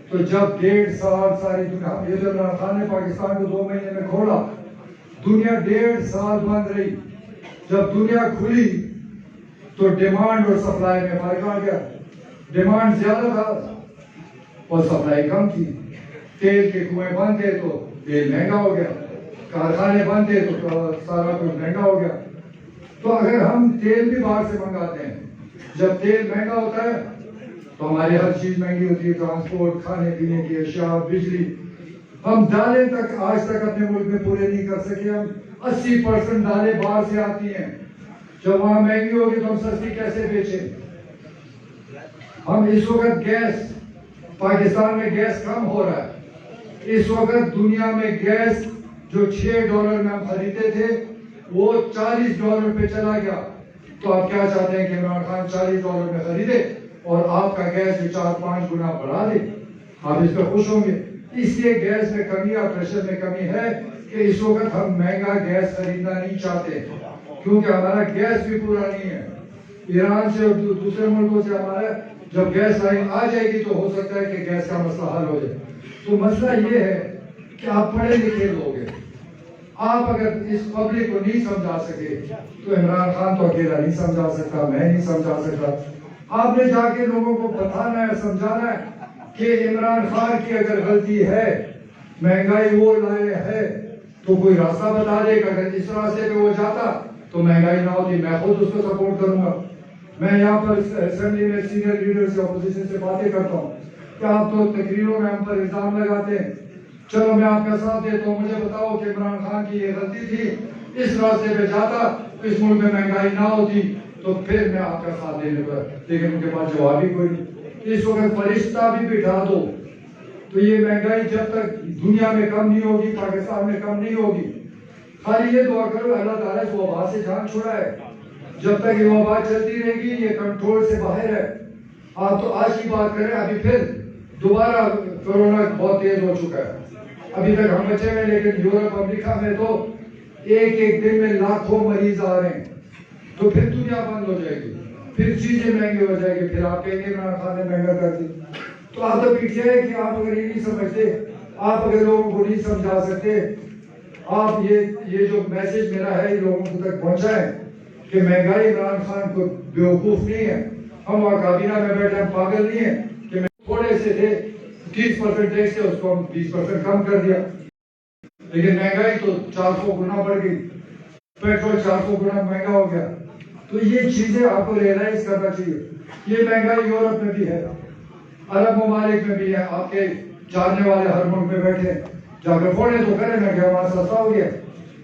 تو جب 1.5 سال ساری دنیا, یہ جو عمران خان نے پاکستان کو 2 مہینے میں کھولا, دنیا 1.5 سال بند رہی. جب دنیا کھلی تو ڈیمانڈ اور سپلائی میں فرق آ گیا. ڈیمانڈ زیادہ تھا اور سپلائی کم تھی. تیل کے کنویں بند تھے تو تیل مہنگا ہو گیا, کارخانے بند تھے تو سارا کچھ مہنگا ہو گیا. تو اگر ہم تیل بھی باہر سے منگاتے ہیں, جب تیل مہنگا ہوتا ہے تو ہماری ہر چیز مہنگی ہوتی ہے, ٹرانسپورٹ, کھانے پینے کی اشیاء, بجلی. ہم دالیں تک آج تک اپنے ملک میں پورے نہیں کر سکے. ہم 80% دالیں باہر سے آتی ہیں. جب وہاں مہنگی ہوگی تو ہم سستی کیسے بیچیں؟ ہم اس وقت گیس, پاکستان میں گیس کم ہو رہا ہے. اس وقت دنیا میں گیس جو $6 میں ہم خریدتے تھے وہ $40 پہ چلا گیا. تو آپ کیا چاہتے ہیں کہ عمران خان $40 میں خریدے اور آپ کا گیس 4-5 گنا بڑھا دے؟ آپ اس پہ خوش ہوں گے. اس لیے گیس میں کمی یا پریشر میں کمی ہے کہ اس وقت ہم مہنگا گیس خریدنا نہیں چاہتے, کیونکہ ہمارا گیس بھی پورا نہیں ہے. ایران سے اور دوسرے ملکوں سے ہمارا جب گیس لائن آ جائے گی تو ہو سکتا ہے کہ گیس کا مسئلہ حل ہو جائے. تو مسئلہ یہ ہے کہ آپ پڑھے لکھے لوگ ہیں, آپ اگر اس پبلک کو نہیں سمجھا سکے تو عمران خان تو اکیلا نہیں سمجھا سکتا, میں نہیں سمجھا سکتا. آپ نے جا کے لوگوں کو بتانا ہے, سمجھانا ہے کہ عمران خان کی اگر غلطی ہے, مہنگائی وہ لائے ہے, تو کوئی راستہ بتا دے کہ اگر اس راستے پہ وہ جاتا تو مہنگائی نہ ہوتی. میں خود اس کو سپورٹ کروں گا. میں یہاں پر اسمبلی میں سینئر لیڈر سے, اپوزیشن سے باتیں کرتا ہوں کہ آپ تو تقریروں میں ہم پر الزام لگاتے ہیں, چلو میں آپ کا ساتھ دیتا ہوں, مجھے بتاؤ کہ عمران خان کی یہ غلطی تھی, اس راستے پہ جاتا تو اس ملک میں مہنگائی نہ ہوتی, تو پھر میں آپ کا ساتھ دینے پر. لیکن ان کے پاس جواب ہی کوئی نہیں. اس وقت فرشتہ بھی بٹھا دو تو یہ مہنگائی جب تک دنیا میں کم نہیں ہوگی, پاکستان میں کم نہیں ہوگی. خالی یہ دعا کرو اللہ تعالیٰ اس وبا سے جان چھڑائے. جب تک یہ وبا چلتی رہے گی, یہ کنٹرول سے باہر ہے. آپ تو آج کی بات کریں, ابھی پھر دوبارہ کورونا بہت تیز ہو چکا ہے. ابھی تک ہم بچے ہیں, لیکن یورپ, امریکہ میں تو ایک دن میں لاکھوں مریض آ رہے ہیں. تو پھر دنیا بند ہو جائے گی, پھر چیزیں مہنگی ہو جائے گی, پھر آپ کہیں گے عمران خان نے مہنگا کر دی. تو آپ تو پیچھے ہے کہ آپ اگر یہ نہیں سمجھتے, آپ اگر لوگوں کو نہیں سمجھا سکتے, آپ یہ جو میسج میرا ہے یہ لوگوں تک پہنچائیں کہ مہنگائی عمران خان کو بیوقوف نہیں ہے. ہم وہاں کابینہ میں بیٹھے, ہم پاگل نہیں ہیں کہ تھوڑے سے تھے 30% ٹیکس تھے, اس کو ہم 20% کم کر دیا. لیکن مہنگائی تو 400 گنا بڑھ گئی, پیٹرول 400 گنا مہنگا ہو گیا. تو یہ چیزیں آپ کو ریئلائز کرنا چاہیے. یہ مہنگائی یورپ میں بھی ہے, عرب ممالک میں بھی ہے. آپ کے جاننے والے ہر ملک میں بیٹھے, جا کر فوڑے تو کریں نا کہ ہمارا سستا ہو گیا.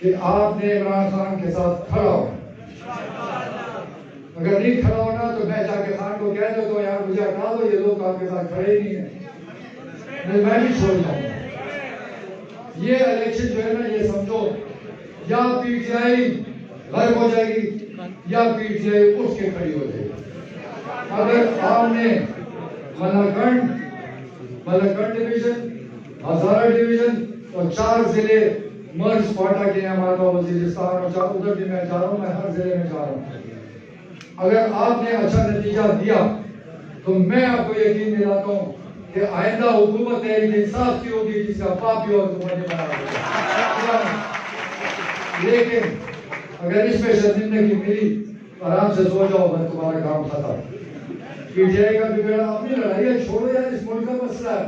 کہ آپ نے عمران خان کے ساتھ کھڑا ہو. اگر نہیں کھڑا ہونا تو میں جا کے خان کو کہہ دو تو یار مجھے ہٹا دو, یہ لوگ آپ کے ساتھ کھڑے ہی نہیں ہیں, میں بھی چھوڑ جاؤں گا. یہ الیکشن جو ہے نا, یہ سمجھو یا پی ٹی آئی غرب ہو جائے گی یا پی ٹی آئی اٹھ کے کھڑی ہو جائے گی. اگر آپ نے ملکنڈ ڈویژن, ہزارہ ڈویژن اور 4 ضلع مرز پاٹا کے ہمارا وزیرستان اور ادھر بھی میں جا رہا ہوں, میں ہر ضلع میں جا رہا ہوں. اگر آپ نے اچھا نتیجہ دیا تو میں آپ کو یقین دلاتا ہوں کہ آئندہ حکومت تحریک انصاف کی ہوگی جس کا باپ بھی اور تمہیں بنا ہوگا. لیکن اگر اس میں شرمندگی ملی, آرام سے سو جاؤ, میں تمہارا کام ختم. پی ٹی آئی کا بھی بیڑا اپنی لڑائی ہے, چھوڑو یار, اس ملک کا مسئلہ ہے,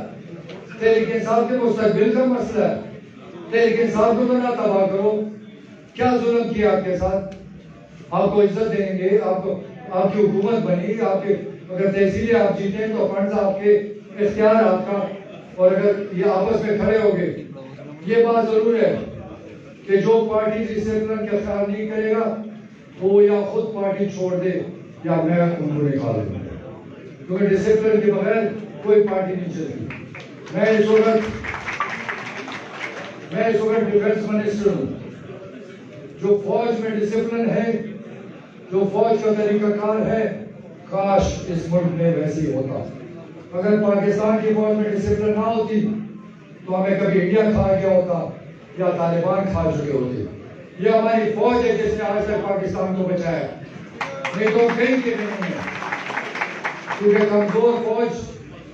تحریک انصاف کے مستقبل کا مسئلہ ہے. تحریک انصاف کو تو نہ تباہ کرو. کیا ظلم کیا آپ کے ساتھ؟ آپ کو عزت دیں گے, آپ کی حکومت بنی, آپ کے اگر تحصیلیں آپ جیتے تو فنڈز آپ کے, اختیار آپ کا, اور اگر یہ آپس میں کھڑے ہو گئے. یہ بات ضرور ہے کہ جو پارٹی ڈسپلن کا خیال نہیں کرے گا وہ یا خود پارٹی چھوڑ دے یا میں ان کو نکال دوں, کیونکہ ڈسپلن کے بغیر کوئی پارٹی نہیں چلتی. میں اس وقت ڈیفنس منسٹر ہوں. جو فوج میں ڈسپلن ہے, جو فوج کا طریقہ کار ہے, کاش اس ملک میں ویسی ہوتا. اگر پاکستان کی فوج میں ڈسپلن نہ ہوتی تو ہمیں کبھی انڈیا کھا گیا ہوتا یا طالبان کھا چکے ہوتے. یہ ہماری فوج ہے جس نے آج تک پاکستان کو بچایا, نہیں تو کہیں کے نہیں ہے. کیونکہ کمزور فوج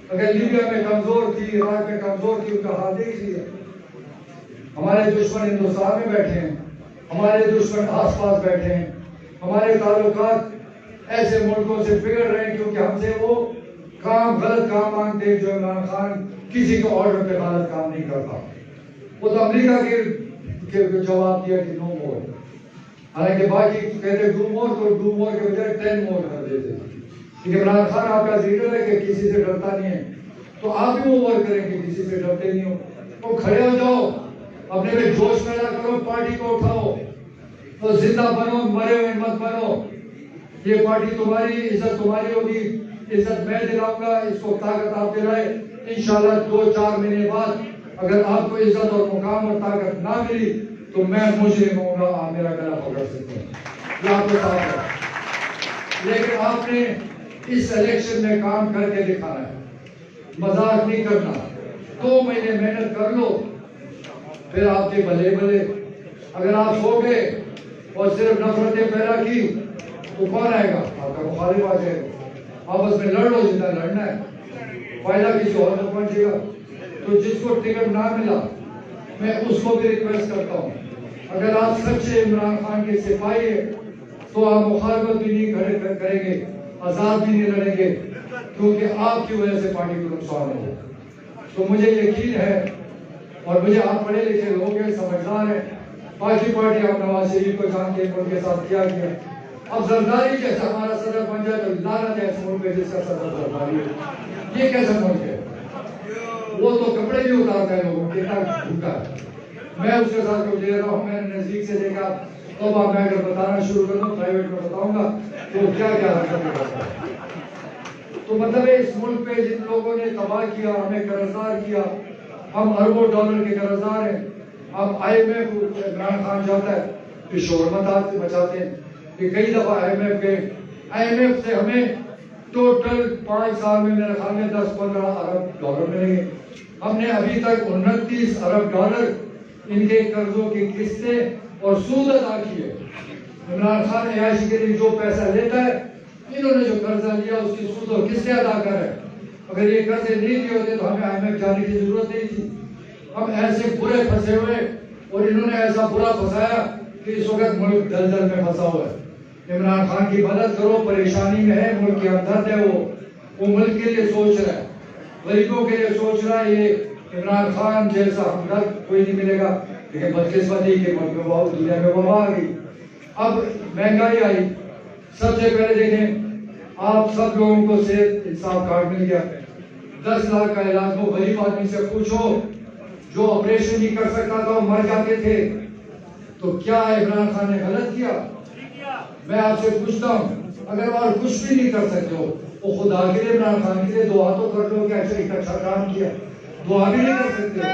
اگر لیبیا میں کمزور تھی, عراق میں کمزور تھی, ان کا حال دیکھ لیا. ہمارے دشمن ہندوستان میں بیٹھے ہیں, ہمارے دشمن آس پاس بیٹھے ہیں, ہمارے تعلقات ایسے ملکوں سے بگڑ رہے ہیں کیونکہ ہم سے وہ غلط کام مانگتے ہیں جو عمران خان کسی کو آرڈر پہ غلط کام نہیں کرتا. وہ تو امریکہ کے جواب دیا کہ نو مور, حالانکہ باقی کہتے ڈو مور, تو ڈو مور کے بجائے 10 مور کر دیتے. کیونکہ عمران خان آپ کا لیڈر ہے کہ کسی سے ڈرتا نہیں ہے, تو آپ بھی وہ ورک کریں کہ کسی سے ڈرتے نہیں ہو. تو کھڑے ہو جاؤ, اپنے میں جوش پیدا کرو, پارٹی کو اٹھاؤ, تو زندہ بنو, مرے ہوئے مت بنو. یہ پارٹی تمہاری, عزت تمہاری ہوگی, عزت میں دلاؤں گا, اس کو طاقت آپ دلائے. انشاءاللہ 2-4 مہینے بعد اگر آپ کو عزت اور مقام اور طاقت نہ ملی تو میں مجرم ہوں گا, آپ میرا گلا پکڑ سکتے ہیں, یہ آپ کو صاف ہے. لیکن آپ نے اس الیکشن میں کام کر کے دکھانا ہے, مذاق نہیں کرنا. 2 مہینے محنت کر لو, پھر آپ کے بھلے بھلے. اگر آپ سو گئے اور صرف نفرتیں پیدا کی تو کون آئے گا؟ آپ کا مخالف آ جائے گا. آپس میں لڑ لو, جتنا لڑنا ہے, فائدہ کسی اور کو پہنچے گا. تو جس کو ٹکٹ نہ ملا میں اس کو بھی ریکویسٹ کرتا ہوں, اگر آپ سچے عمران خان کے سپاہی ہیں تو آپ مخالفت بھی نہیں کریں گے, آزاد بھی نہیں لڑیں گے, کیونکہ آپ کی وجہ سے پارٹی کو نقصان ہو. تو مجھے یقین ہے, اور مجھے آپ پڑھے لکھے لوگ ہیں, سمجھدار ہیں, باقی پارٹی آپ نواز شریف کو جانتے ہیں, ان کے ساتھ کیا کیا. اب زرداری جیسا ہمارا صدر بن جائے تو لعنت ہے اس ملک میں جس کا صدر زرداری ہے. یہ کیسا ملک ہے؟ وہ تو کپڑے بھی اتارتا ہے لوگوں کے, کتنا جھوٹا ہے. میں اس کے ساتھ کچھ لے رہا ہوں, میں نے نزدیک سے دیکھا. اب آپ میں اگر بتانا شروع کر دوں, پرائیویٹ میں بتاؤں گا تو کیا کیا حرکتیں کرتا ہے. تو مطلب ہے اس ملک پہ جن لوگوں نے تباہ کیا, ہمیں قرضدار کیا, ہم اربوں ڈالر کے قرضدار ہیں. اب IMF عمران خان چاہتا ہے کہ شور مچاتے ہیں کہ کئی دفعہ IMF سے ہمیں ٹوٹل 5 سال میں میرے خیال میں 10-15 ارب ڈالر ملیں گے. ہم نے ابھی تک 29 ارب ڈالر ان کے قرضوں کی قسطیں اور سود ادا کی ہے. عمران خان عیاشی کے لیے جو پیسہ لیتا ہے, انہوں نے جو قرضہ لیا اس کی سود اور قسطیں ادا کر ہے. اگر یہ قرضے نہیں دیے ہوتے تو ہمیں IMF جانے کی ضرورت نہیں تھی. ہم ایسے برے پھنسے ہوئے اور انہوں نے ایسا برا پھنسایا کہ اس وقت ملک دلدل میں پھنسا ہوا ہے. عمران خان کی مدد کرو, پریشانی میں ہے, ملک کے ہمدرد ہے, وہ ملک کے لیے سوچ رہا ہے, غریبوں کے لیے سوچ رہا ہے. یہ عمران خان جیسا ہمدرد کوئی نہیں ملے گا. لیکن بدقسمتی کے ملک میں بہت دنیا میں وبا آ گئی, اب مہنگائی آئی. سب سے پہلے دیکھیں آپ سب لوگوں کو صحت انصاف کارڈ مل گیا. 10 لاکھ کا علاج وہ غریب آدمی سے پوچھو جو آپریشن نہیں کر سکتا تھا, وہ مر جاتے تھے. تو کیا عمران خان نے غلط کیا؟ میں آپ سے پوچھتا ہوں اگر اور کچھ بھی نہیں کر سکتے ہو وہ خدا کے لیے عمران خان کے لیے دعا تو کر لو کہ اچھا کام کیا. دعا بھی نہیں کر سکتے ہو.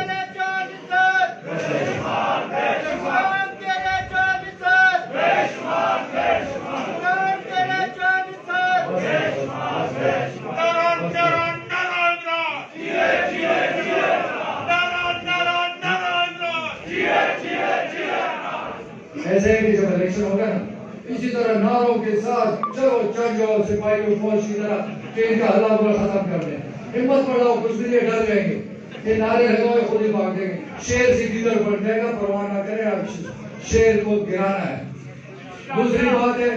ایسے ہی جب الیکشن ہوگا نا اسی طرح نعروں کے ساتھ چلو چل جاؤ سپاہیوں فوج کی طرح کہ ان کا حلال بول ختم کر دیں. ہمت پڑھاؤ کچھ بھی نہیں ڈر جائیں گے. یہ نعرے لگاؤ خود ہی بھاگ دیں گے. شیر سیدھی طرف بڑھ جائے گا. پرواہ نہ کرے آپ شیر کو گرانا ہے. دوسری بات ہے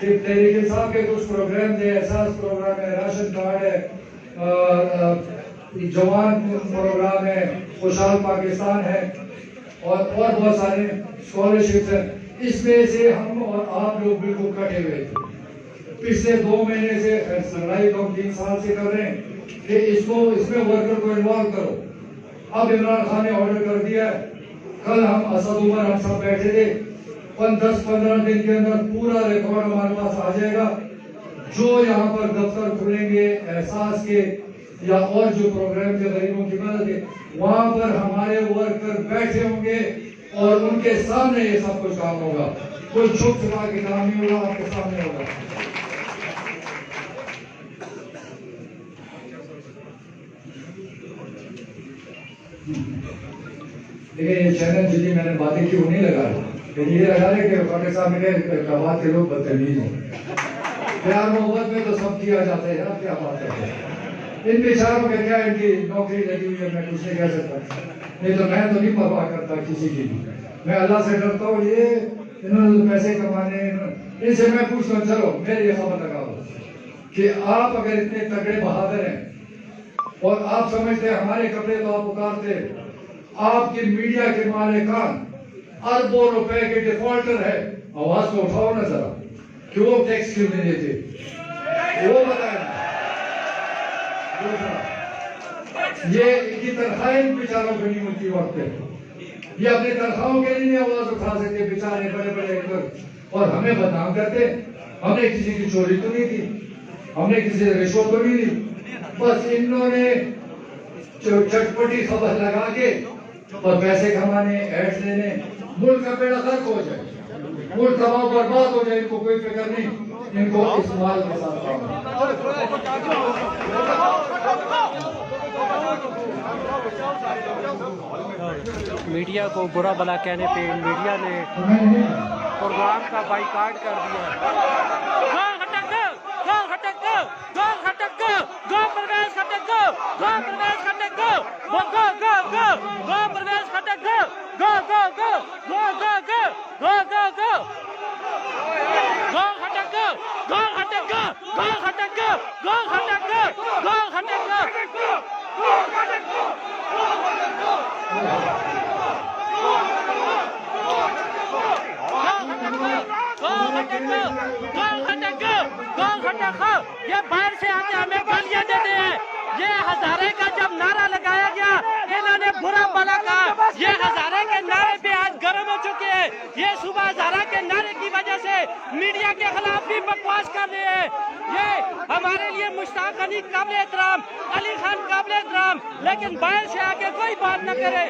کہ تحریک انصاف کے کچھ پروگرام ہے. احساس پروگرام ہے, راشن کارڈ ہے, جوان پروگرام ہے, خوشحال پاکستان ہے اور بہت سارے اسکالرشپس ہیں. اس میں سے ہم اور آپ لوگ بالکل کٹے ہوئے تھے. پچھلے 2 مہینے سے لڑائی تو ہم 3 سال سے کر رہے ہیں کہ اس میں ورکر کو انوالو کرو. اب عمران خان نے آرڈر کر دیا ہے. کل ہم اسد عمر ہم سب بیٹھے تھے. 10-15 دن کے اندر پورا ریکارڈ ہمارے پاس آ جائے گا. جو یہاں پر دفتر کھلیں گے احساس کے یا اور جو پروگرام کے غریبوں کی مدد کے, وہاں پر ہمارے ورکر بیٹھے ہوں گے اور ان کے سامنے یہ سب کچھ کام ہوگا. کوئی چھپ چھپا کے کام نہیں ہوگا, آپ کے سامنے ہوگا. لیکن یہ چینل جتنی میں نے باتیں کی وہ نہیں لگا رہا. یہ لگا رہے کہ فاٹر صاحب نے کہا کے لوگ بدتمیز ہیں. پیار محبت میں تو سب کیا جاتا ہے. آپ کیا بات کرتے ہیں؟ ان بیچاروں کے کیا ان کی نوکری لگی ہوئی ہے, میں کچھ نہیں کہہ سکتا. نہیں تو میں تو نہیں پرواہ کرتا کسی کی. میں اللہ سے ڈرتا ہوں. یہ انہوں نے پیسے کمانے, ان سے میں پوچھتا ہوں چلو میرے یہ خبر لگاؤ کہ آپ اگر اتنے تگڑے بہادر ہیں اور آپ سمجھتے ہیں ہمارے کپڑے تو آپ اتارتے, آپ کی میڈیا کے مالکان اربوں روپے کے ڈیفالٹر ہے, آواز کو اٹھاؤ نا ذرا کہ وہ ٹیکس کیوں نہیں دیتے, وہ بتائیں. یہ ان کی تنخواہیں بیچاروں کو نہیں ملتی وقت پہ. یہ اپنی تنخواہوں کے لیے نہیں آواز اٹھا سکتے بیچارے بڑے بڑے اور ہمیں بدنام کرتے. ہم نے کسی کی چوری تو نہیں کی, ہم نے کسی سے رشوت تو نہیں دی. بس انہوں نے چٹپٹی خبر لگا کے اور پیسے کمانے, ایڈز لینے, ملک کا بیڑا غرق ہو جائے, ملک تباہ برباد ہو جائے. ان کو کوئی فکر نہیں, ان کو اس مال کے ساتھ کام ہے. میڈیا کو برا بلا کہنے پہ میڈیا نے پروگرام کا بائیکاٹ کر دیا. یہ باہر سے آتے ہمیں گالیاں دیتے ہیں. یہ ہزارے کا جب نعرہ لگایا گیا انہوں نے برا بلا کہا. یہ ہزارے کے نعرے پہ آج گرم ہو چکے ہیں. یہ صبح ہزارہ کے نعرے کی وجہ سے میڈیا کے خلاف بھی بکواس کر رہے ہیں. یہ ہمارے لیے مشتاق علی قابل احترام, علی خان قابل احترام, لیکن باہر سے آ کے کوئی بات نہ کرے.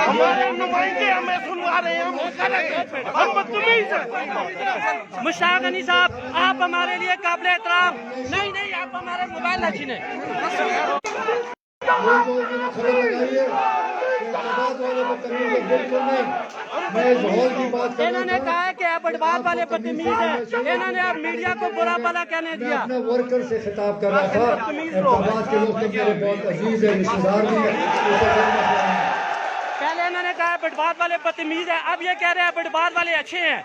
ہمارے نمائندے ہمیں سنوا رہے ہیں. مشتاق علی صاحب آپ ہمارے لیے قابل احترام. نہیں آپ ہمارے موبائل نہ چھینیں. انہوں نے کہا ہے کہ ایبٹباد والے بدتمیز ہیں. انہوں نے اب میڈیا کو برا بلا کہنے دیا. اپنے ورکر سے خطاب کر رہا تھا. ایبٹباد کے لوگ تو میرے بہت عزیز ہیں, رشتہ دار بھی ہیں. پہلے انہوں نے کہا ایبٹباد والے بدتمیز ہیں, اب یہ کہہ رہے ہیں ایبٹباد والے اچھے ہیں.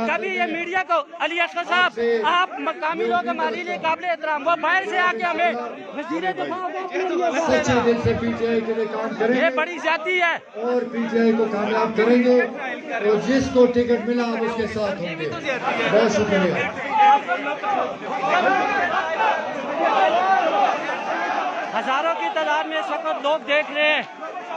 کبھی یہ میڈیا کو علی اصغر صاحب آپ مقامی لوگ ہمارے لیے قابل احترام, وہ باہر سے آ کے ہمیں وزیر دفاع سچے دل سے پی ٹی آئی کے لیے کام کریں گے. یہ بڑی زیادتی ہے اور پی ٹی آئی کو کامیاب کریں گے اور جس کو ٹکٹ ملا آپ اس کے ساتھ ہوں گے. بہت شکریہ. ہزاروں کی تعداد میں اس وقت لوگ دیکھ رہے ہیں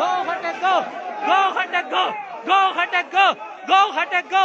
Go Khattak go! Go Khattak go! Go Khattak go! Go Khattak go!